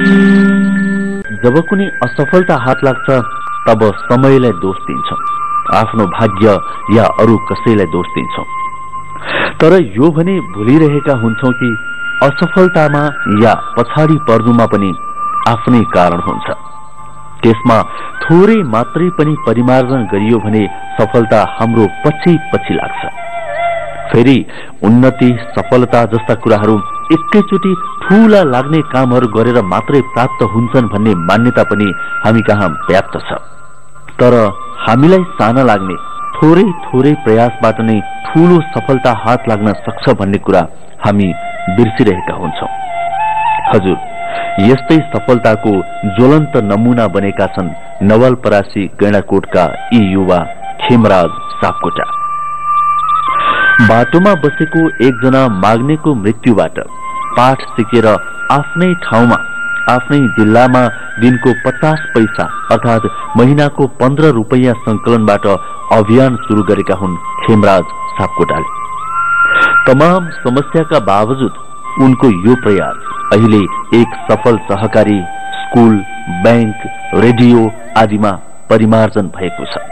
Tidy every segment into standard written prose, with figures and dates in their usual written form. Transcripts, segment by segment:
जब कुनै असफलता हात लाग्छ तब समयलाई दोष दिन्छौं, आफ्नो भाग्य या अरू कसैलाई दोष दिन्छौं। तर यो भने भुलिरहेका हुन्छौं कि असफलतामा या पछाडि पर्नुमा पनि आफ्नै कारण हुन्छ। त्यसमा थोरै मात्रै पनि परिमार्जन गरियो भने सफलता हाम्रो पछि लाग्छ। फेरि उन्नति, सफलता जस्ता कुराहरू एकैचोटि ठूला लाग्ने कामहरू गरेर मात्रै प्राप्त हुन्छन् भन्ने मान्यता पनि हामी कहाँ व्याप्त छ। तर हामीलाई साना लाग्ने थोरै प्रयासबाट नै ठूलो सफलता हात लाग्न सक्छ भन्ने कुरा हामी बिर्सिरहेका हुन्छौं। हजुर, यस्तै सफलताको ज्वलन्त नमूना बनेका छन् नवलपरासी गैंडाकोटका यी युवा खेमराज सापकोटा। बाटोमा बसेको एकजना माग्नेको मृत्युबाट पाठ सिकेर आफ्नै ठाउँमा, आफ्नै जिल्लामा दिनको 50 पैसा अर्थात महिनाको 15 रुपैयाँ संकलनबाट अभियान शुरू गरेका हुन् खेमराज सापकोटाले। तमाम समस्याका बावजुद उनको यो प्रयास अहिले एक सफल सहकारी, स्कूल, बैंक, रेडियो आदिमा परिमार्जन भएको छ।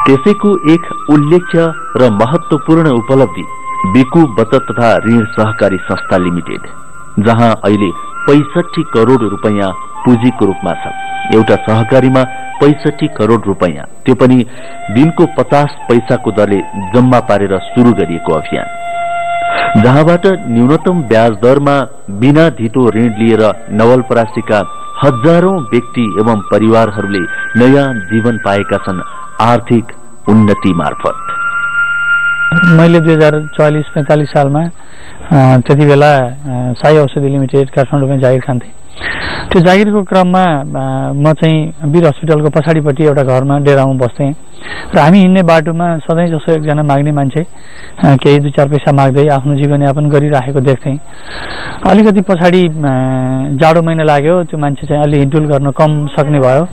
त्यसैको एक उल्लेख्य र महत्वपूर्ण उपलब्धि बिकु बचत तथा ऋण सहकारी संस्था लिमिटेड, जहाँ अहिले 65 करोड़ रुपैयाँ पुँजीको रूपमा छ। एउटा सहकारीमा 65 करोड़ रुपैयाँ, त्यो पनि दिनको 50 पैसाको दरले जम्मा पारेर शुरू गरिएको अभियान, जहाँबाट न्यूनतम ब्याज दरमा बिना धितो ऋण लिएर नवलपरासीका हजारौं व्यक्ति एवं परिवारहरूले नयाँ जीवन पाएका छन् आर्थिक उन्नति मार्फत। मैले 2044-45 सालमा त्यति बेला साई औषधि लिमिटेड काठमाडौँमा जागिर खान्थे। त्यो जागिरको क्रममा म चाहिँ वीर हस्पिटलको पछाडिपट्टि एउटा घरमा डेरामा बस्थेँ र हामी हिँड्ने बाटोमा सधैँ जसो एकजना माग्ने मान्छे केही 2-4 पैसा माग्दै आफ्नो जीवनयापन गरिराखेको देख्थेँ। अलिकति पछाडि जाडो महिना लाग्यो, त्यो मान्छे चाहिँ अलि हिँडडुल गर्न कम सक्ने भयो।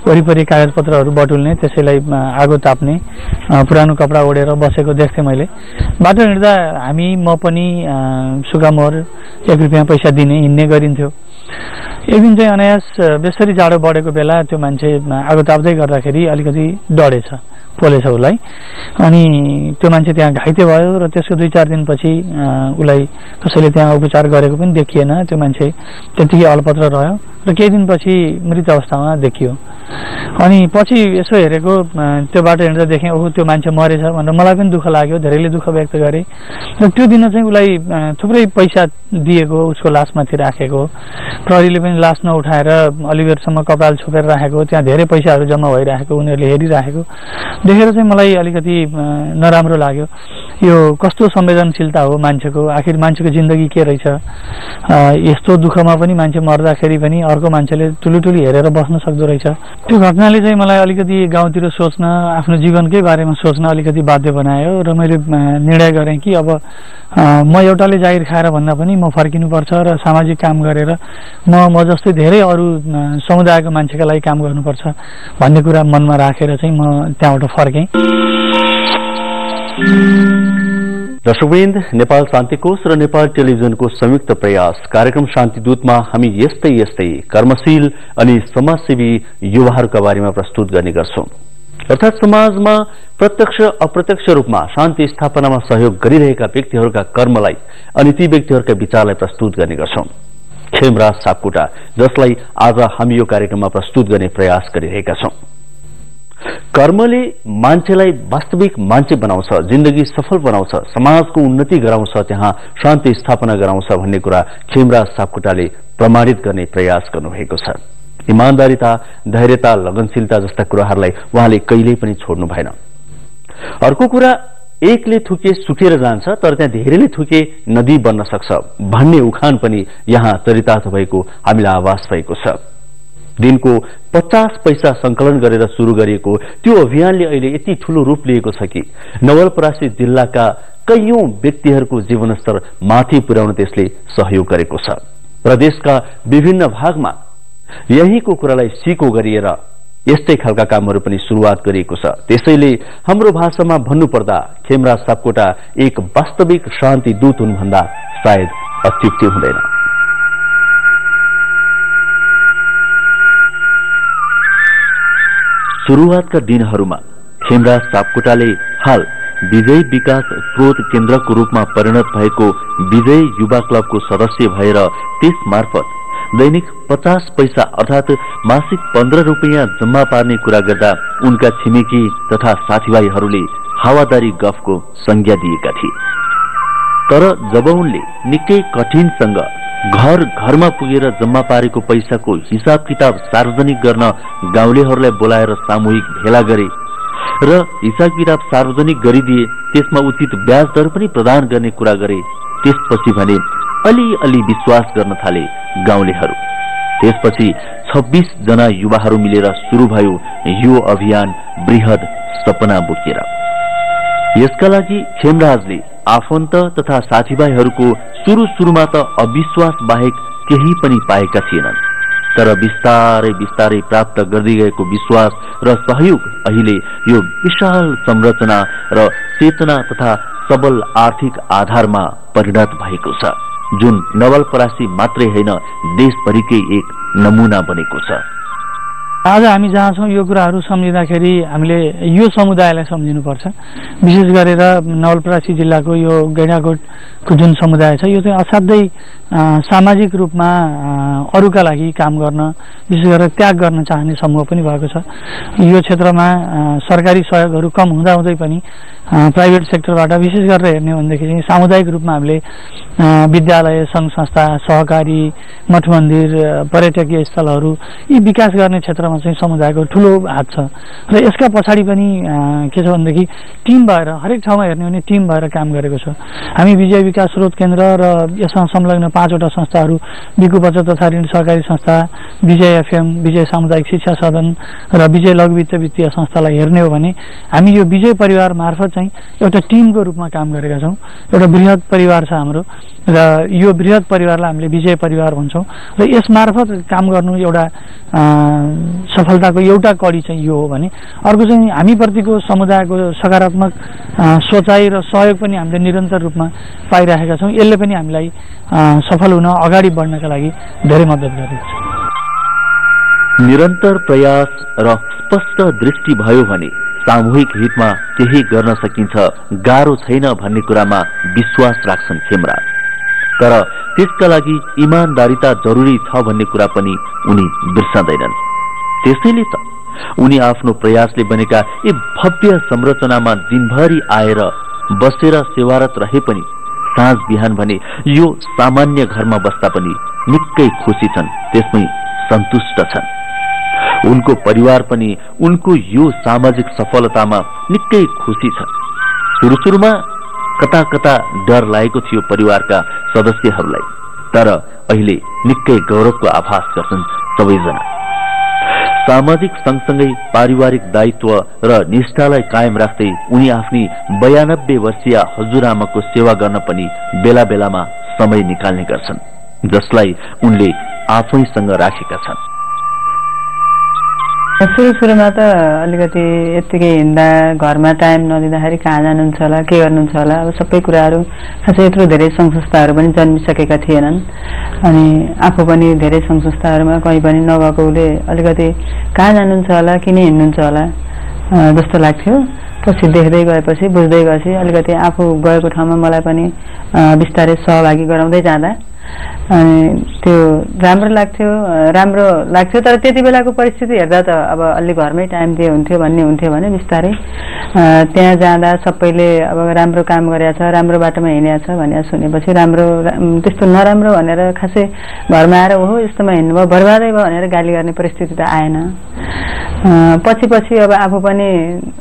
वरिपरि कागजपत्रहरू बटुल्ने, त्यसैलाई आगो ताप्ने, पुरानो कपडा ओढेर बसेको देख्थेँ मैले। बाटो हिँड्दा हामी, म पनि सुगामोर 1 रुपियाँ पैसा दिने हिँड्ने गरिन्थ्यो। एक दिन चाहिँ अनायास बेसरी जाडो बढेको बेला त्यो मान्छे आगो ताप्दै गर्दाखेरि अलिकति डढेछ, पोलेछ उसलाई। अनि त्यो मान्छे त्यहाँ घाइते भयो र त्यसको 2-4 दिनपछि उसलाई कसैले त्यहाँ उपचार गरेको पनि देखिएन। त्यो मान्छे त्यतिकै अलपत्र रह्यो र केही दिनपछि मृत अवस्थामा देखियो। अनि पछि यसो हेरेको, त्यो बाटो हिँड्दा देखेँ ओहो त्यो मान्छे मरेछ भनेर मलाई पनि दुःख लाग्यो, धेरैले दुःख व्यक्त गरे। र त्यो दिन चाहिँ उसलाई थुप्रै पैसा दिएको, उसको लासमाथि राखेको, प्रहरीले पनि लास नउठाएर अलिबेरसम्म कपाल छोपेर राखेको, त्यहाँ धेरै पैसाहरू जम्मा भइराखेको उनीहरूले हेरिराखेको देखेर चाहिँ मलाई अलिकति नराम्रो लाग्यो। यो कस्तो संवेदनशीलता हो मान्छेको, आखिर मान्छेको जिन्दगी के रहेछ, यस्तो दुःखमा पनि मान्छे मर्दाखेरि पनि अर्को मान्छेले टुलुटुली हेरेर बस्न सक्दो रहेछ। त्यो घटनाले चाहिँ मलाई अलिकति गाउँतिर सोच्न, आफ्नो जीवनकै बारेमा सोच्न अलिकति बाध्य बनायो र मैले निर्णय गरेँ कि अब म एउटाले जागिर खाएर भन्दा पनि म फर्किनुपर्छ र सामाजिक काम गरेर म जस्तै धेरै अरू समुदायको मान्छेका लागि काम गर्नुपर्छ भन्ने कुरा मनमा राखेर चाहिँ म त्यहाँबाट फर्केँ। दर्शकवृन्द, नेपाल शान्तिकोश र नेपाल टेलिभिजनको संयुक्त प्रयास कार्यक्रम शान्तिदूतमा हामी यस्तै कर्मशील अनि समाजसेवी युवाहरूका बारेमा प्रस्तुत गर्ने गर्छौं। अर्थात समाजमा प्रत्यक्ष अप्रत्यक्ष रूपमा शान्ति स्थापनामा सहयोग गरिरहेका व्यक्तिहरूका कर्मलाई अनि ती व्यक्तिहरूका विचारलाई प्रस्तुत गर्ने गर्छौं। खेमराज सापकोटा, जसलाई आज हामी यो कार्यक्रममा प्रस्तुत गर्ने प्रयास गरिरहेका छौं। कर्मले मान्छेलाई वास्तविक मान्छे बनाउँछ, जिन्दगी सफल बनाउँछ, समाजको उन्नति गराउँछ, त्यहाँ शान्ति स्थापना गराउँछ भन्ने कुरा खेमराज सापकोटाले प्रमाणित गर्ने प्रयास गर्नुभएको छ। इमानदारीता, धैर्यता, लगनशीलता जस्ता कुराहरूलाई उहाँले कहिल्यै पनि छोड्नु भएन। अर्को कुरा, एकले थुके सुकेर जान्छ तर त्यहाँ धेरैले थुके नदी बन्न सक्छ भन्ने उखान पनि यहाँ चरितार्थ भएको हामीलाई आभास भएको छ। दिनको 50 पैसा संकलन गरेर शुरू गरिएको त्यो अभियानले अहिले यति ठूलो रूप लिएको छ कि नवलपरासी जिल्लाका कैयौं व्यक्तिहरूको जीवनस्तर माथि पुर्याउन त्यसले सहयोग गरेको छ। प्रदेशका विभिन्न भागमा यहीको कुरालाई सिको गरिएर यस्तै खालका कामहरू पनि सुरुवात गरिएको छ। त्यसैले हाम्रो भाषामा भन्नुपर्दा खेमराज सापकोटा एक वास्तविक शान्ति दूत हुन् भन्दा सायद अत्युक्ति हुँदैन। सुरुवातका दिनहरूमा खेमराज सापकोटाले हाल विजय विकास स्रोत केन्द्रको रूपमा परिणत भएको विजय युवा क्लबको सदस्य भएर त्यस मार्फत दैनिक 50 पैसा अर्थात मासिक 15 रुपैयाँ जम्मा पार्ने कुरा गर्दा उनका छिमेकी तथा साथीभाइहरूले हावादारी गफको संज्ञा दिएका थिए। तर जब उनले निकै कठिनसँग घर घरमा पुगेर जम्मा पारेको पैसाको हिसाब किताब सार्वजनिक गर्न गाउँलेहरूलाई बोलाएर सामूहिक भेला गरे र हिसाब किताब सार्वजनिक गरिदिए, त्यसमा उचित ब्याज दर पनि प्रदान गर्ने कुरा गरे, त्यसपछि भने अलि विश्वास गर्न थाले गाउँलेहरू। त्यसपछि 26 जना युवाहरू मिलेर सुरु भयो यो अभियान बृहद सपना बोकेर। यसका लागि खेमराजले आफन्त तथा साथीभाइहरूको सुरुमा त अविश्वास बाहेक केही पनि पाएका थिएनन्। तर बिस्तारै प्राप्त गर्दै गएको विश्वास र सहयोग अहिले यो विशाल संरचना र चेतना तथा सबल आर्थिक आधारमा परिणत भएको छ, जुन नवलपरासी मात्रै होइन देशभरिकै एक नमुना बनेको छ। आज हामी जहाँ छौँ यो कुराहरू सम्झिँदाखेरि हामीले यो समुदायलाई सम्झिनुपर्छ। विशेष गरेर नवलपरासी जिल्लाको यो गैंडाकोटको जुन समुदाय छ यो चाहिँ असाध्यै सामाजिक रूपमा अरूका लागि काम गर्न, विशेष गरेर त्याग गर्न चाहने समूह पनि भएको छ। यो क्षेत्रमा सरकारी सहयोगहरू कम हुँदाहुँदै पनि प्राइभेट सेक्टरबाट विशेष गरेर हेर्ने हो भनेदेखि चाहिँ सामुदायिक रूपमा हामीले विद्यालय, सङ्घ संस्था, सहकारी, मठ मन्दिर, पर्यटकीय स्थलहरू यी विकास गर्ने क्षेत्रमा चाहिँ समुदायको ठुलो हात छ। र यसका पछाडि पनि के छ भनेदेखि टिम भएर हरेक ठाउँमा हेर्ने हो भने टिम भएर काम गरेको छ। हामी विजय विकास स्रोत केन्द्र र यसमा संलग्न 5 वटा संस्थाहरू, बिकु बचत तथा ऋण सहकारी संस्था, विजय एफएम, विजय सामुदायिक शिक्षा सदन र विजय लघु वित्त वित्तीय संस्थालाई हेर्ने हो भने हामी यो विजय परिवार मार्फत चाहिँ एउटा टिमको रूपमा काम गरेका छौँ। एउटा बृहत परिवार छ हाम्रो र यो बृहत परिवारलाई हामीले विजय परिवार भन्छौँ। र यस मार्फत काम गर्नु एउटा सफलताको एउटा कडी चाहिँ यो हो भने अर्को चाहिँ हामीप्रतिको समुदायको सकारात्मक सोचाइ र सहयोग पनि हामीले निरन्तर रूपमा पाइरहेका छौँ। यसले पनि हामीलाई सफल हुन, अगाडि बढ्नका लागि धेरै मद्दत गरेको छ। निरन्तर प्रयास र स्पष्ट दृष्टि भयो भने सामूहिक हितमा केही गर्न सकिन्छ, गाह्रो छैन भन्ने कुरामा विश्वास राख्छन् खेमराज। तर त्यसका लागि इमानदारिता जरुरी छ भन्ने कुरा पनि उनी बिर्सँदैनन्। त्यसैले त उनी आफ्नो प्रयासले बनेका यी भव्य संरचनामा दिनभरि आएर बसेर सेवारत रहे पनि साँझ बिहान भने यो सामान्य घरमा बस्दा पनि निकै खुसी छन्, त्यसमै सन्तुष्ट छन्। उनको परिवार पनि उनको यो सामाजिक सफलतामा निकै खुसी छ। सुरुमा कता डर लागेको थियो परिवारका सदस्यहरूलाई, तर अहिले निकै गौरवको आभास गर्छन् सबैजना। सामाजिक सँगसँगै पारिवारिक दायित्व र निष्ठालाई कायम राख्दै उनी आफ्नी 92 वर्षीय हजुरआमाको सेवा गर्न पनि बेला बेलामा समय निकाल्ने गर्छन्, जसलाई उनले आफैसँग राखेका छन्। सुरुमा त अलिकति यत्तिकै हिँड्दा घरमा टाइम नदिँदाखेरि कहाँ जानुहुन्छ होला, के गर्नुहुन्छ होला, अब सबै कुराहरू खासै यत्रो धेरै सङ्घ संस्थाहरू पनि जन्मिसकेका थिएनन्। अनि आफू पनि धेरै सङ्घ संस्थाहरूमा कहीँ पनि नगएकोले अलिकति कहाँ जानुहुन्छ होला, किन हिँड्नुहुन्छ होला जस्तो लाग्थ्यो। पछि देख्दै गएपछि, बुझ्दै गएपछि अलिकति आफू गएको ठाउँमा मलाई पनि बिस्तारै सहभागी गराउँदै जाँदा अनि त्यो राम्रो लाग्थ्यो। तर त्यति बेलाको परिस्थिति हेर्दा त अब अलि घरमै टाइम दिए हुन्थ्यो भन्ने हुन्थ्यो भने बिस्तारै त्यहाँ जाँदा सबैले अब राम्रो काम गरेछ, राम्रो बाटोमा हिँडेछ भनेर सुनेपछि राम्रो त्यस्तो नराम्रो भनेर खासै घरमा आएर ओहो यस्तोमा हिँड्नुभयो बर्बादै भयो भनेर गाली गर्ने परिस्थिति त आएन। पछि अब आफू पनि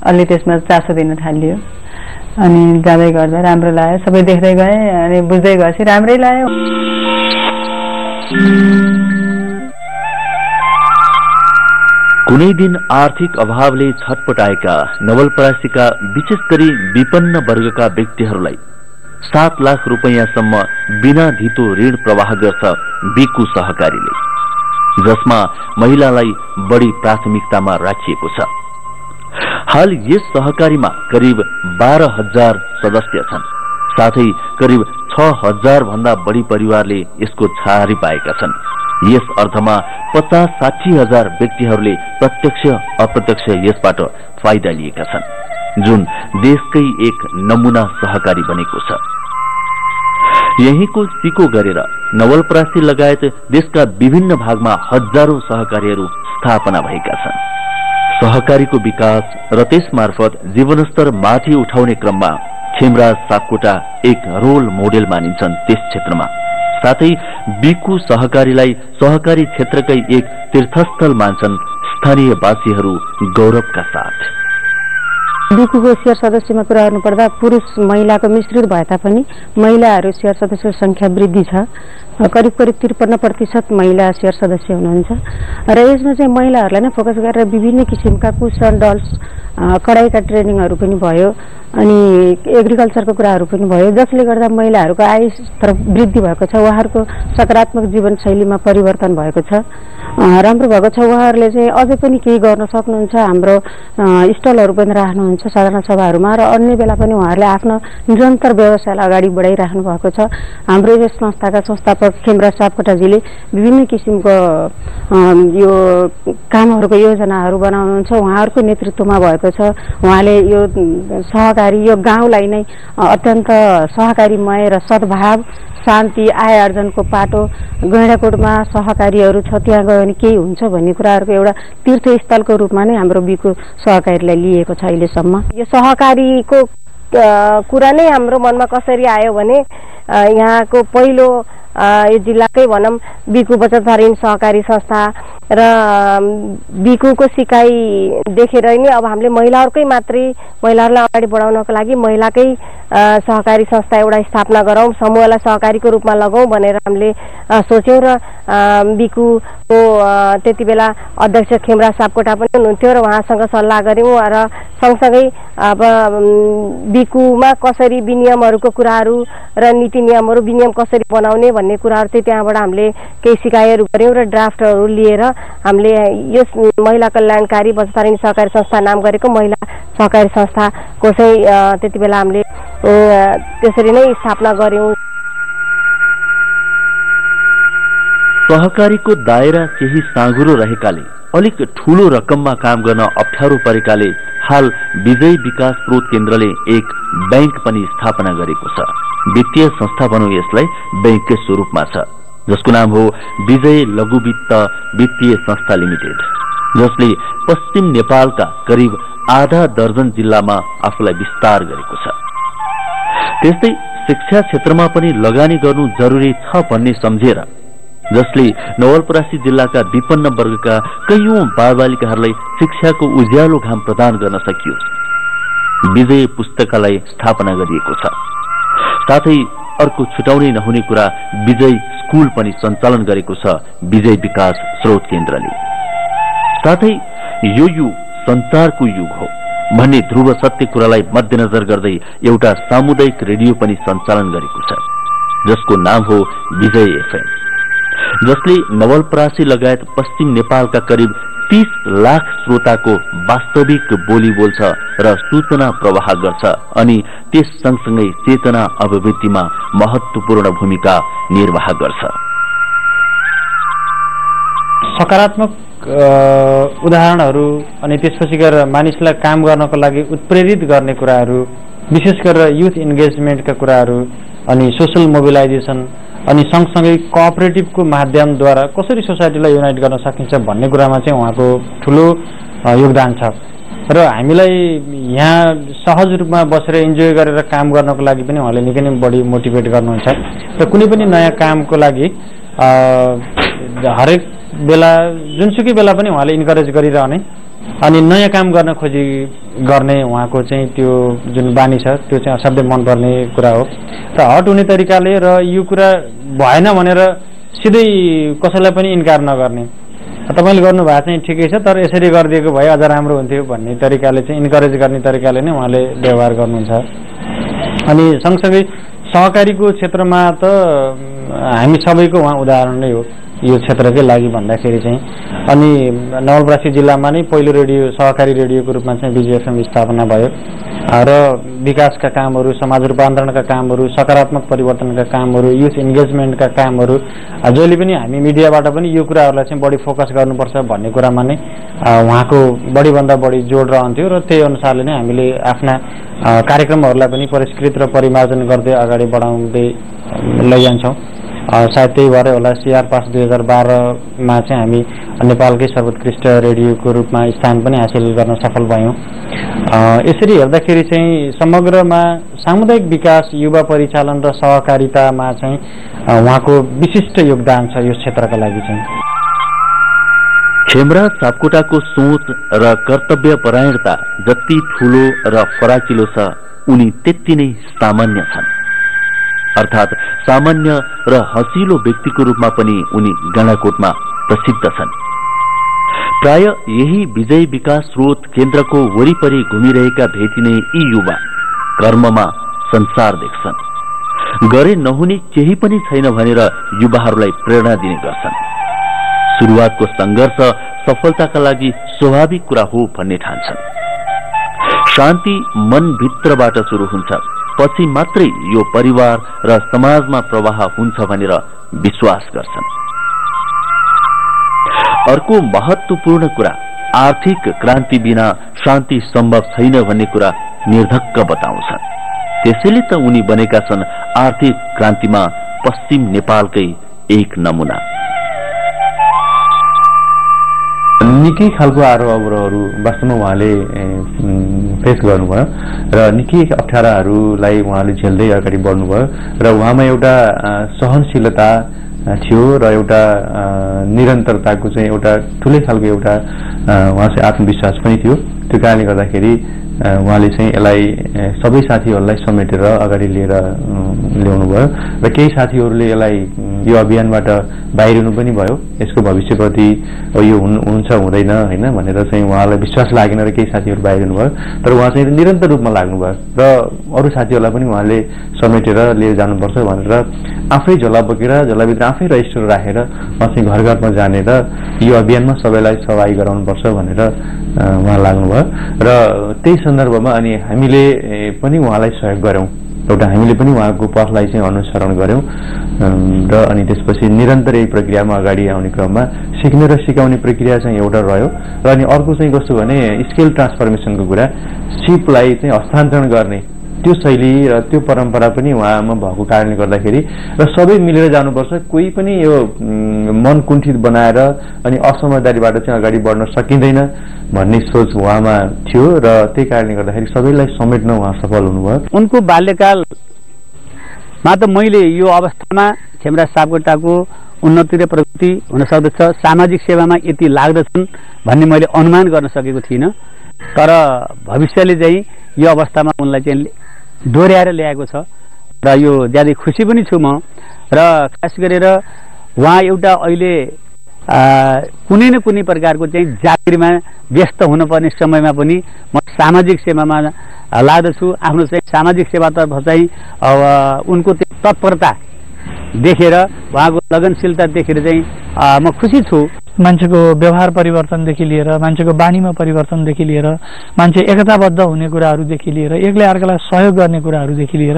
अलि त्यसमा चासो दिन थालियो। अनि जाँदै गर्दा राम्रो लाग्यो, सबै देख्दै गएँ अनि बुझ्दै गएपछि राम्रै लाग्यो। कुनै दिन आर्थिक अभावले छटपटाएका नवलपरासीका विशेष गरी विपन्न वर्गका व्यक्तिहरूलाई 7 लाख रुपैयाँसम्म बिना धितो ऋण प्रवाह गर्छ बिकु सहकारीले, जसमा महिलालाई बढी प्राथमिकतामा राखिएको छ। हाल यस सहकारीमा करिब 12,000 सदस्य छन्, साथै करिब 6,000 भन्दा बढी परिवारले यसको छाहारी पाएका छन्। यस अर्थमा 50-60 हजार व्यक्तिहरूले प्रत्यक्ष अप्रत्यक्ष यसबाट फाइदा लिएका छन्, जुन देशकै एक नमूना सहकारी बनेको छ। यहीँको सिको गरेर नवलपरासी लगायत देशका विभिन्न भागमा हजारौं सहकारीहरू स्थापना भएका छन्। सहकारीको विकास र त्यसमार्फत जीवनस्तर माथि उठाउने क्रममा खेमराज सापकोटा एक रोल मोडेल मानिन्छन्। त्यस क्षेत्रमा साथै बिकु सहकारीलाई सहकारी क्षेत्रकै एक तीर्थस्थल मान्छन् स्थानीयवासीहरू गौरवका साथ। बिकुको शेयर सदस्यमा कुरा गर्नुपर्दा पुरुष महिलाको मिश्रित भए तापनि महिलाहरू शेयर सदस्यको संख्या वृद्धि छ। करिब 53% महिला शेयर सदस्य हुनुहुन्छ र यसमा चाहिँ महिलाहरूलाई नै फोकस गरेर विभिन्न किसिमका कुशन डल्स कडाईका ट्रेनिङहरू पनि भयो अनि एग्रिकल्चरको कुराहरू पनि भयो, जसले गर्दा महिलाहरूको आय स्तर वृद्धि भएको छ। उहाँहरूको सकारात्मक जीवनशैलीमा परिवर्तन भएको छ, राम्रो भएको छ। उहाँहरूले चाहिँ अझै पनि केही गर्न सक्नुहुन्छ। हाम्रो स्टलहरू पनि राख्नुहुन्छ साधारण सभाहरूमा र अन्य बेला पनि उहाँहरूले आफ्नो निरन्तर व्यवसायलाई अगाडि बढाइराख्नु भएको छ। हाम्रो यस संस्थाका संस्थापक खेमराज सापकोटाजीले विभिन्न किसिमको यो कामहरूको योजनाहरू बनाउनुहुन्छ, उहाँहरूको नेतृत्वमा भएको छ। उहाँले यो सहकारी यो गाउँलाई नै अत्यन्त सहकारीमय र सद्भाव शान्ति आय आर्जनको पाटो गैंडाकोटमा सहकारीहरू छ, त्यहाँ गयो भने केही हुन्छ भन्ने कुराहरूको एउटा तीर्थस्थलको रूपमा नै हाम्रो बिकु सहकारीलाई लिएको छ अहिलेसम्म। यो सहकारीको कुरा नै हाम्रो मनमा कसरी आयो भने यहाँको पहिलो यो जिल्लाकै भनौँ बिकु बचत ऋण सहकारी संस्था र बिकुको सिकाइ देखेर नै अब हामीले महिलाहरूकै मात्रै महिलाहरूलाई अगाडि बढाउनको लागि महिलाकै सहकारी संस्था एउटा स्थापना गरौँ, समूहलाई सहकारीको रूपमा लगाउँ भनेर हामीले सोच्यौँ र बिकुको त्यति बेला अध्यक्ष खेमराज सापकोटा पनि हुनुहुन्थ्यो र उहाँसँग सल्लाह गऱ्यौँ र सँगसँगै अब बिकुमा कसरी विनियमहरूको कुराहरू र नीति नियमहरू विनियम कसरी बनाउने भन्ने कुराहरू चाहिँ त्यहाँबाट हामीले केही सिकाइहरू गऱ्यौँ र ड्राफ्टहरू लिएर हामीले यस महिला कल्याणकारी बचत ऋण सहकारी संस्था नाम गरेको महिला सहकारी संस्थाको चाहिँ त्यति बेला हामीले त्यसरी नै स्थापना गर्यौं। सहकारीको दायरा केही साँघुरो रहेकाले अलिक ठूलो रकममा काम गर्न अप्ठ्यारो परेकाले हाल विजय विकास स्रोत केन्द्रले एक बैंक पनि स्थापना गरेको छ। वित्तीय संस्था भनौं यसलाई बैंककै स्वरूपमा छ, जसको नाम हो विजय लघु वित्त वित्तीय संस्था लिमिटेड, जसले पश्चिम नेपालका करिब आधा दर्जन जिल्लामा आफूलाई विस्तार गरेको छ। त्यस्तै शिक्षा क्षेत्रमा पनि लगानी गर्नु जरुरी छ भन्ने सम्झेर जसले नवलपरासी जिल्लाका विपन्न वर्गका कैयौं बालबालिकाहरूलाई शिक्षाको उज्यालो घाम प्रदान गर्न सकियोस्, विजय पुस्तकालय स्थापना गरिएको छ। साथै अर्को छुटाउनै नहुने कुरा विजय स्कुल पनि सञ्चालन गरेको छ विजय विकास स्रोत केन्द्रले। साथै यो युग सञ्चारको युग हो भन्ने ध्रुव सत्य कुरालाई मध्यनजर गर्दै एउटा सामुदायिक रेडियो पनि सञ्चालन गरेको छ, जसको नाम हो विजय एफएम, जसले नवलपरासी लगायत पश्चिम नेपालका करिब 30 लाख श्रोताको वास्तविक बोली बोल्छ र सूचना प्रवाह गर्छ अनि त्यस सँगसँगै चेतना अभिवृद्धिमा महत्वपूर्ण भूमिका निर्वाह गर्छ। सकारात्मक उदाहरणहरू अनि त्यसपछि गएर मानिसलाई काम गर्नको लागि उत्प्रेरित गर्ने कुराहरू, विशेष गरेर युथ इन्गेजमेन्टका कुराहरू अनि सोशल मोबिलाइजेसन अनि सँगसँगै कोअपरेटिभको माध्यमद्वारा कसरी सोसाइटीलाई युनाइट गर्न सकिन्छ भन्ने कुरामा चाहिँ उहाँको ठुलो योगदान छ र हामीलाई यहाँ सहज रूपमा बसेर इन्जोय गरेर काम गर्नको लागि पनि उहाँले निकै नै बढी मोटिभेट गर्नुहुन्छ र कुनै पनि नयाँ कामको लागि हरेक बेला जुनसुकै बेला पनि उहाँले इन्करेज गरिरहने अनि नयाँ काम गर्न खोजी गर्ने उहाँको चाहिँ त्यो जुन बानी छ त्यो चाहिँ असाध्यै मनपर्ने कुरा हो र हट हुने तरिकाले र यो कुरा भएन भनेर सिधै कसैलाई पनि इन्कार नगर्ने। तपाईले गर्नुभएको चाहिँ ठिकै छ तर यसरी गरिदिएको भए अझ राम्रो हुन्थ्यो भन्ने तरिकाले चाहिँ इन्करेज गर्ने तरिकाले नै उहाँले व्यवहार गर्नुहुन्छ। अनि सँगसँगै सहकारीको क्षेत्रमा त हामी सबैको उहाँ उदाहरण नै हो यो क्षेत्रकै लागि भन्दाखेरि चाहिँ। अनि नवलपरासी जिल्लामा नै पहिलो रेडियो सहकारी रेडियोको रूपमा चाहिँ विजय एफएम स्थापना भयो र विकासका कामहरू, समाज रूपान्तरणका कामहरू, सकारात्मक परिवर्तनका कामहरू, युथ इन्गेजमेन्टका कामहरू जहिले पनि हामी मिडियाबाट पनि यो कुराहरूलाई चाहिँ बढी फोकस गर्नुपर्छ भन्ने कुरामा नै उहाँको बढीभन्दा बढी जोड रहन्थ्यो र त्यही अनुसारले नै हामीले आफ्ना कार्यक्रमहरूलाई पनि परिष्कृत र परिमार्जन गर्दै अगाडि बढाउँदै लैजान्छौँ। सायद त्यही भएर होला CR पास 2012मा चाहिँ हामी नेपालकै सर्वोत्कृष्ट रेडियोको रूपमा स्थान पनि हासिल गर्न सफल भयौँ। यसरी हेर्दाखेरि चाहिँ समग्रमा सामुदायिक विकास, युवा परिचालन र सहकारितामा चाहिँ उहाँको विशिष्ट योगदान छ यो क्षेत्रका लागि चाहिँ। खेमराज सापकोटाको सोच र कर्तव्य परायणता जति ठूलो र फराकिलो छ उनी त्यति नै सामान्य छन्। अर्थात् सामान्य र हँसिलो व्यक्तिको रूपमा पनि उनी गणाकोटमा प्रसिद्ध छन्। प्राय यही विजय विकास स्रोत केन्द्रको वरिपरि घुमिरहेका भेटिने यी युवा कर्ममा संसार देख्छन्। गरे नहुने केही पनि छैन भनेर युवाहरूलाई प्रेरणा दिने गर्छन्। सुरुवातको संघर्ष सफलताका लागि स्वाभाविक कुरा हो भन्ने ठान्छन्। शान्ति मनभित्रबाट सुरु हुन्छ, पछि मात्रै यो परिवार र समाजमा प्रवाह हुन्छ भनेर विश्वास गर्छन्। अर्को महत्वपूर्ण कुरा, आर्थिक क्रान्ति बिना शान्ति सम्भव छैन भन्ने कुरा निर्धक्क बताउँछन्। त्यसैले त उनी बनेका छन् आर्थिक क्रान्तिमा पश्चिम नेपालकै एक नमुना। निकै खालको आरोह अवरोहहरू वास्तवमा उहाँले फेस गर्नुभयो र निकै अप्ठ्याराहरूलाई उहाँले झेल्दै अगाडि बढ्नुभयो र उहाँमा एउटा सहनशीलता थियो र एउटा निरन्तरताको चाहिँ एउटा ठुलै खालको एउटा उहाँ चाहिँ आत्मविश्वास पनि थियो। त्यो कारणले गर्दाखेरि उहाँले चाहिँ यसलाई सबै साथीहरूलाई समेटेर अगाडि लिएर ल्याउनु भयो र केही साथीहरूले यसलाई यो अभियानबाट बाहिरिनु पनि भयो। यसको भविष्यप्रति यो हुन्छ हुँदैन हैन भनेर चाहिँ उहाँलाई विश्वास लागेन र केही साथीहरू बाहिरिनु भयो। तर उहाँ चाहिँ निरन्तर रूपमा लाग्नुभयो र अरू साथीहरूलाई पनि उहाँले समेटेर लिएर जानुपर्छ भनेर आफै झोला बोकेर झोलाभित्र आफै रजिस्टर राखेर उहाँ चाहिँ घर घरमा जाने र यो अभियानमा सबैलाई सहभागी गराउनुपर्छ भनेर उहाँ लाग्नुभयो र त्यही सन्दर्भमा अनि हामीले पनि उहाँलाई सहयोग गर्यौं। एउटा हामीले पनि उहाँको पथलाई चाहिँ अनुसरण गर्यौं र अनि त्यसपछि निरन्तर यही प्रक्रियामा अगाडि आउने क्रममा सिक्ने र सिकाउने प्रक्रिया चाहिँ एउटा रह्यो र अनि अर्को चाहिँ कस्तो भने स्केल ट्रान्सफर्मेसनको कुरा, सिपलाई चाहिँ हस्तान्तरण गर्ने त्यो शैली र त्यो परम्परा पनि उहाँमा भएको कारणले गर्दाखेरि र सबै मिलेर जानुपर्छ, कोही पनि यो मन कुण्ठित बनाएर अनि असमझदारीबाट चाहिँ अगाडि बढ्न सकिँदैन भन्ने सोच उहाँमा थियो र त्यही कारणले गर्दाखेरि सबैलाई समेट्न उहाँ सफल हुनुभयो। उनको बाल्यकालमा त मैले यो अवस्थामा खेमराज सापकोटाको उन्नति र प्रगति हुन सक्दछ, सामाजिक सेवामा यति लाग्दछन् भन्ने मैले अनुमान गर्न सकेको थिइनँ। तर भविष्यले चाहिँ यो अवस्थामा उनलाई चाहिँ दोहोऱ्याएर ल्याएको छ र यो ज्यादै खुसी पनि छु म। र खास गरेर उहाँ एउटा अहिले कुनै न कुनै प्रकारको चाहिँ जागिरमा व्यस्त हुनुपर्ने समयमा पनि म सामाजिक सेवामा लाग्दछु। आफ्नो चाहिँ सामाजिक सेवातर्फ चाहिँ उनको तत्परता देखेर, उहाँको लगनशीलता देखेर चाहिँ म खुसी छु। मान्छेको व्यवहार परिवर्तनदेखि लिएर, मान्छेको बानीमा परिवर्तनदेखि लिएर, मान्छे एकताबद्ध हुने कुराहरूदेखि लिएर, एकले अर्कालाई सहयोग गर्ने कुराहरूदेखि लिएर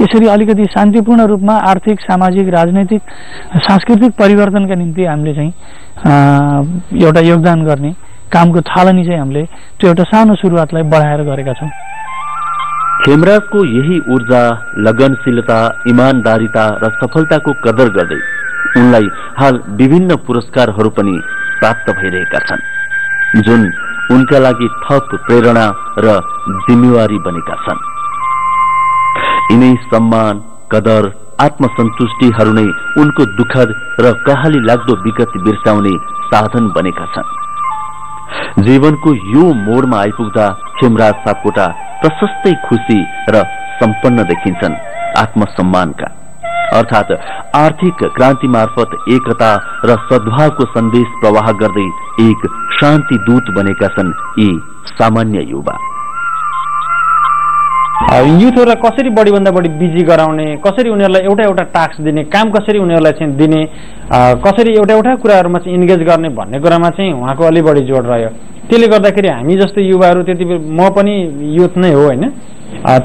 यसरी अलिकति शान्तिपूर्ण रूपमा आर्थिक, सामाजिक, राजनैतिक, सांस्कृतिक परिवर्तनका निम्ति हामीले चाहिँ एउटा योगदान गर्ने कामको थालनी चाहिँ हामीले त्यो एउटा सानो सुरुवातलाई बढाएर गरेका छौँ। खेमराजको यही ऊर्जा, लगनशीलता, इमानदारिता र सफलताको कदर गर्दै उनलाई हाल विभिन्न पुरस्कारहरू पनि प्राप्त भइरहेका छन्, जुन उनका लागि थप प्रेरणा र जिम्मेवारी बनेका छन्। यिनै सम्मान, कदर, आत्मसन्तुष्टिहरू नै उनको दुःखद र कहाली लाग्दो विगत बिर्साउने साधन बनेका छन्। जीवनको यो मोडमा आइपुग्दा खेमराज सापकोटा प्रशस्तै खुशी र सम्पन्न देखिन्छन्। आत्मसम्मानका अर्थात् आर्थिक क्रान्ति मार्फत एकता र सद्भावको सन्देश प्रवाह गर्दै एक शान्ति दूत बनेका छन् यी सामान्य युवा। युथहरूलाई कसरी बढीभन्दा बढी बिजी गराउने, कसरी उनीहरूलाई एउटा एउटा टास्क दिने, काम कसरी उनीहरूलाई चाहिँ दिने, कसरी एउटा एउटा कुराहरूमा चाहिँ इन्गेज गर्ने भन्ने कुरामा चाहिँ उहाँको अलि बढी जोड रह्यो। त्यसले गर्दाखेरि हामी जस्तो युवाहरू त्यति बेला म पनि युथ नै हो होइन,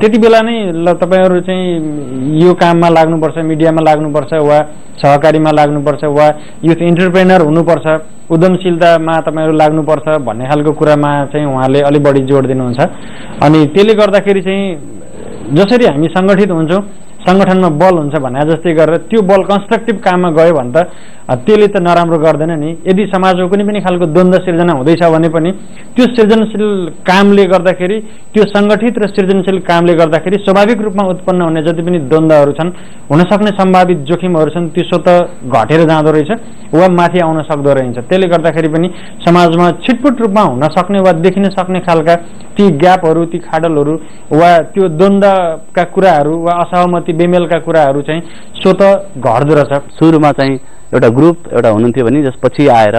त्यति बेला नै ल तपाईँहरू चाहिँ यो काममा लाग्नुपर्छ, मिडियामा लाग्नुपर्छ वा सहकारीमा लाग्नुपर्छ वा युथ इन्टरप्रेनर हुनुपर्छ, उद्यमशीलतामा तपाईँहरू लाग्नुपर्छ भन्ने खालको कुरामा चाहिँ उहाँले अलि बढी जोड दिनुहुन्छ। अनि त्यसले गर्दाखेरि चाहिँ जसरी हामी सङ्गठित हुन्छौँ, सङ्गठनमा बल हुन्छ भने जस्तै गरेर त्यो बल कन्स्ट्रक्टिभ काममा गयो भने त त्यसले त नराम्रो गर्दैन नि। यदि समाजमा कुनै पनि खालको द्वन्द्व सिर्जना हुँदैछ भने पनि त्यो सृजनशील कामले गर्दाखेरि, त्यो सङ्गठित र सृजनशील कामले गर्दाखेरि स्वाभाविक रूपमा उत्पन्न हुने जति पनि द्वन्द्वहरू छन्, हुनसक्ने सम्भावित जोखिमहरू छन्, त्यो स्वतः घटेर जाँदो रहेछ वा माथि आउन सक्दो रहेछ। त्यसले गर्दाखेरि पनि समाजमा छिटपुट रूपमा हुन सक्ने वा देखिन सक्ने खालका ती ग्यापहरू, ती खाडलहरू वा त्यो द्वन्द्वका कुराहरू वा असहमति बेमेलका कुराहरू चाहिँ स्वतः घट्दो रहेछ। सुरुमा चाहिँ एउटा ग्रुप एउटा हुनुहुन्थ्यो भने जसपछि आएर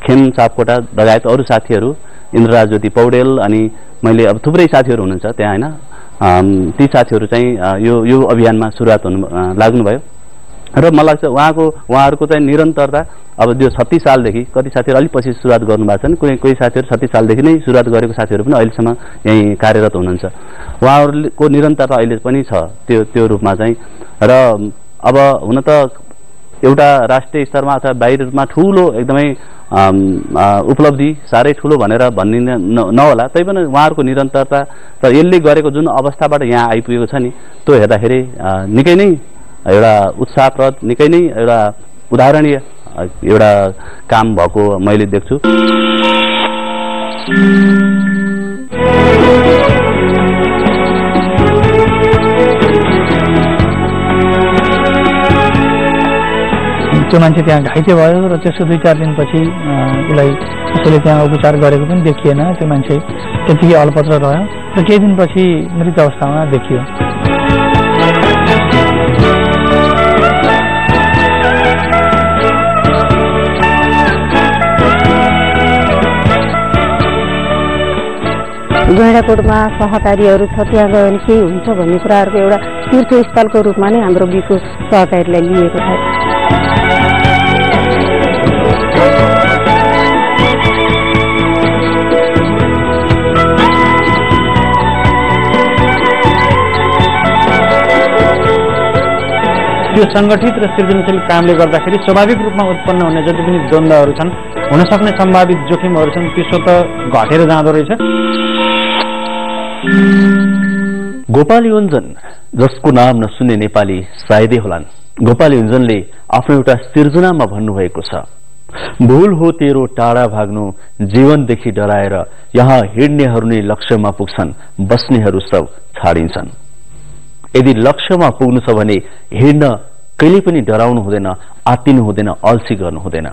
खेम सापकोटा लगायत अरू साथीहरू, इन्द्रराज ज्योति पौडेल अनि मैले अब थुप्रै साथीहरू हुनुहुन्छ त्यहाँ होइन, ती साथीहरू चाहिँ यो अभियानमा सुरुवात लाग्नुभयो र मलाई लाग्छ उहाँहरूको चाहिँ निरन्तरता अब त्यो 36 सालदेखि, कति साथीहरू अलिक पछि सुरुवात गर्नुभएको छन्, कोही साथीहरू 36 सालदेखि नै सुरुवात गरेको साथीहरू पनि अहिलेसम्म यहीँ कार्यरत हुनुहुन्छ। उहाँहरूको निरन्तरता अहिले पनि छ त्यो रूपमा चाहिँ। र अब हुन त एउटा राष्ट्रिय स्तरमा अथवा बाहिर रूपमा ठुलो एकदमै उपलब्धि साह्रै ठुलो भनेर भनिन नहोला, तैपनि उहाँहरूको निरन्तरता र यसले गरेको जुन अवस्थाबाट यहाँ आइपुगेको छ नि, त्यो हेर्दाखेरि निकै नै एउटा उत्साहप्रद, निकै नै एउटा उदाहरणीय एउटा काम भएको मैले देख्छु। त्यो मान्छे त्यहाँ घाइते भयो र त्यसको 2-4 दिनपछि उसलाई कसैले त्यहाँ उपचार गरेको पनि देखिएन। त्यो मान्छे त्यतिकै अलपत्र रह्यो र केही दिनपछि मृत अवस्थामा देखियो। गैँडाकोटमा सहकारीहरू छ, त्यहाँ गयो भने केही हुन्छ भन्ने कुराहरूको एउटा तीर्थस्थलको रूपमा नै हाम्रो बिको सहकारीलाई लिएको छ। त्यो सङ्गठित र सृजनशील कामले गर्दाखेरि स्वाभाविक रूपमा उत्पन्न हुने जति पनि द्वन्द्वहरू छन्, हुनसक्ने सम्भावित जोखिमहरू छन्, त्यो स्वतः घटेर जाँदो रहेछ। गोपाल योन्जन, जसको नाम नसुन्ने नेपाली सायदै होलान्, गोपाल योन्जनले आफ्नो एउटा सिर्जनामा भन्नुभएको छ, भूल हो तेरो टाढा भाग्नु, जीवनदेखि डराएर यहाँ हिँड्नेहरू नै लक्ष्यमा पुग्छन्, बस्नेहरू सब छाडिन्छन्। यदि लक्ष्यमा पुग्नु छ भने हिँड्न कहिले पनि डराउनु हुँदैन, आत्तिनु हुँदैन, अल्छी गर्नु हुँदैन।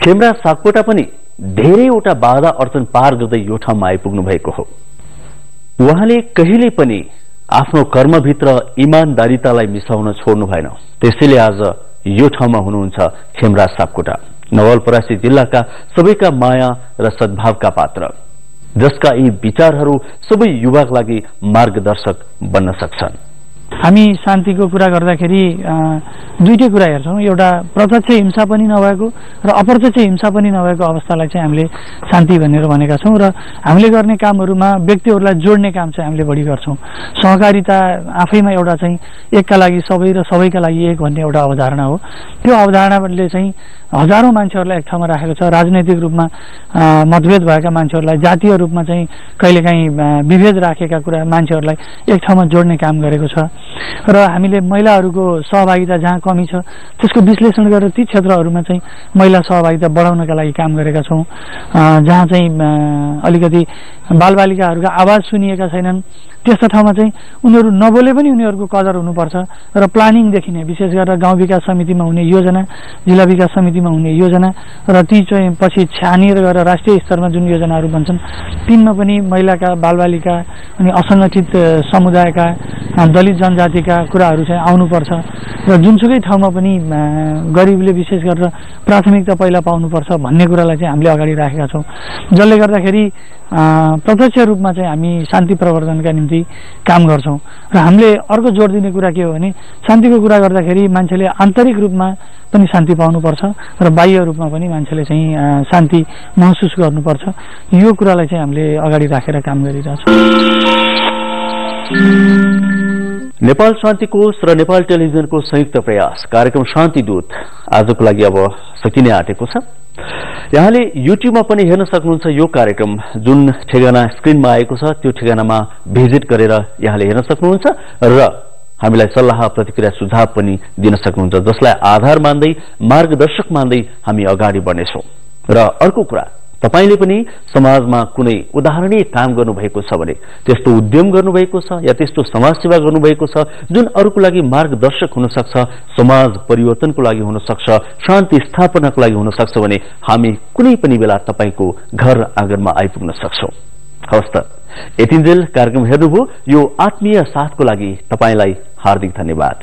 खेमराज सापकोटा पनि धेरैवटा बाधा अडचन पार गर्दै यो ठाउँमा आइपुग्नु भएको हो। उहाँले कहिले पनि आफ्नो कर्मभित्र इमानदारितालाई मिसाउन छोड्नु भएन। त्यसैले आज यो ठाउँमा हुनुहुन्छ खेमराज सापकोटा, नवलपरासी जिल्लाका सबैका माया र सद्भावका पात्र, जसका यी विचारहरू सबै युवाका लागि मार्गदर्शक बन्न सक्छन्। हामी शान्तिको कुरा गर्दाखेरि दुईटै कुरा हेर्छौँ, एउटा प्रत्यक्ष हिंसा पनि नभएको र अप्रत्यक्ष हिंसा पनि नभएको अवस्थालाई चाहिँ हामीले शान्ति भनेर भनेका छौँ। र हामीले गर्ने कामहरूमा व्यक्तिहरूलाई जोड्ने काम चाहिँ हामीले बढी गर्छौँ। सहकारिता आफैमा एउटा चाहिँ एकका लागि सबै र सबैका लागि एक भन्ने एउटा अवधारणा हो। त्यो अवधारणाले चाहिँ हजारौं मान्छेहरूलाई एक ठाउँमा राखेको छ। राजनैतिक रूपमा मतभेद भएका मान्छेहरूलाई, जातीय रूपमा चाहिँ कहिलेकाहीँ विभेद राखेका कुरा मान्छेहरूलाई एक ठाउँमा जोड्ने काम गरेको छ। र हामीले महिलाहरूको सहभागिता जहाँ कमी छ त्यसको विश्लेषण गरेर ती क्षेत्रहरूमा चाहिँ महिला सहभागिता बढाउनका लागि काम गरेका छौँ। जहाँ चाहिँ अलिकति बालबालिकाहरूका आवाज सुनिएका छैनन् त्यस्ता ठाउँमा चाहिँ उनीहरू नबोले पनि उनीहरूको कदर हुनुपर्छ। र प्लानिङदेखि नै विशेष गरेर गाउँ विकास समितिमा हुने योजना, जिल्ला विकास समितिमा हुने योजना र ती चाहिँ पछि छानिएर गएर राष्ट्रिय स्तरमा जुन योजनाहरू बन्छन् तिनमा पनि महिलाका, बालबालिका अनि असङ्गठित समुदायका, दलित जनजातिका कुराहरू चाहिँ आउनुपर्छ र जुनसुकै ठाउँमा पनि गरिबले विशेष गरेर प्राथमिकता पहिला पाउनुपर्छ भन्ने कुरालाई चाहिँ हामीले अगाडि राखेका छौँ, जसले गर्दाखेरि प्रत्यक्ष रूपमा चाहिँ हामी शान्ति प्रवर्धनका निम्ति काम गर्छौँ। र हामीले अर्को जोड दिने कुरा के हो भने शान्तिको कुरा गर्दाखेरि मान्छेले आन्तरिक रूपमा पनि शान्ति पाउनुपर्छ र बाह्य रूपमा पनि मान्छेले चाहिँ शान्ति महसुस गर्नुपर्छ। यो कुरालाई चाहिँ हामीले अगाडि राखेर काम गरिरहेछौँ। नेपाल शान्ति कोष र नेपाल टेलिभिजनको संयुक्त प्रयास कार्यक्रम शान्तिदूत आजको लागि अब सकिने आँटेको छ। यहाँले युट्युबमा पनि हेर्न सक्नुहुन्छ यो कार्यक्रम, जुन ठेगाना स्क्रिनमा आएको छ त्यो ठेगानामा भिजिट गरेर यहाँले हेर्न सक्नुहुन्छ र हामीलाई सल्लाह प्रतिक्रिया सुझाव पनि दिन सक्नुहुन्छ, जसलाई आधार मान्दै मार्गदर्शक मान्दै हामी अगाडि बढ्नेछौँ। र अर्को कुरा, तपाईले पनि समाजमा कुनै उदाहरणीय काम गर्नुभएको छ भने, त्यस्तो उद्यम गर्नुभएको छ या त्यस्तो समाजसेवा गर्नुभएको छ जुन अरूको लागि मार्गदर्शक हुन सक्छ, समाज परिवर्तनको लागि हुन सक्छ, शान्ति स्थापनाको लागि हुन सक्छ भने हामी कुनै पनि बेला तपाईको घर आँगनमा आइपुग्न सक्छौं। हवस् त, यतिन्जेल कार्यक्रम हेर्नुभयो, यो आत्मीय साथको लागि तपाईलाई हार्दिक धन्यवाद।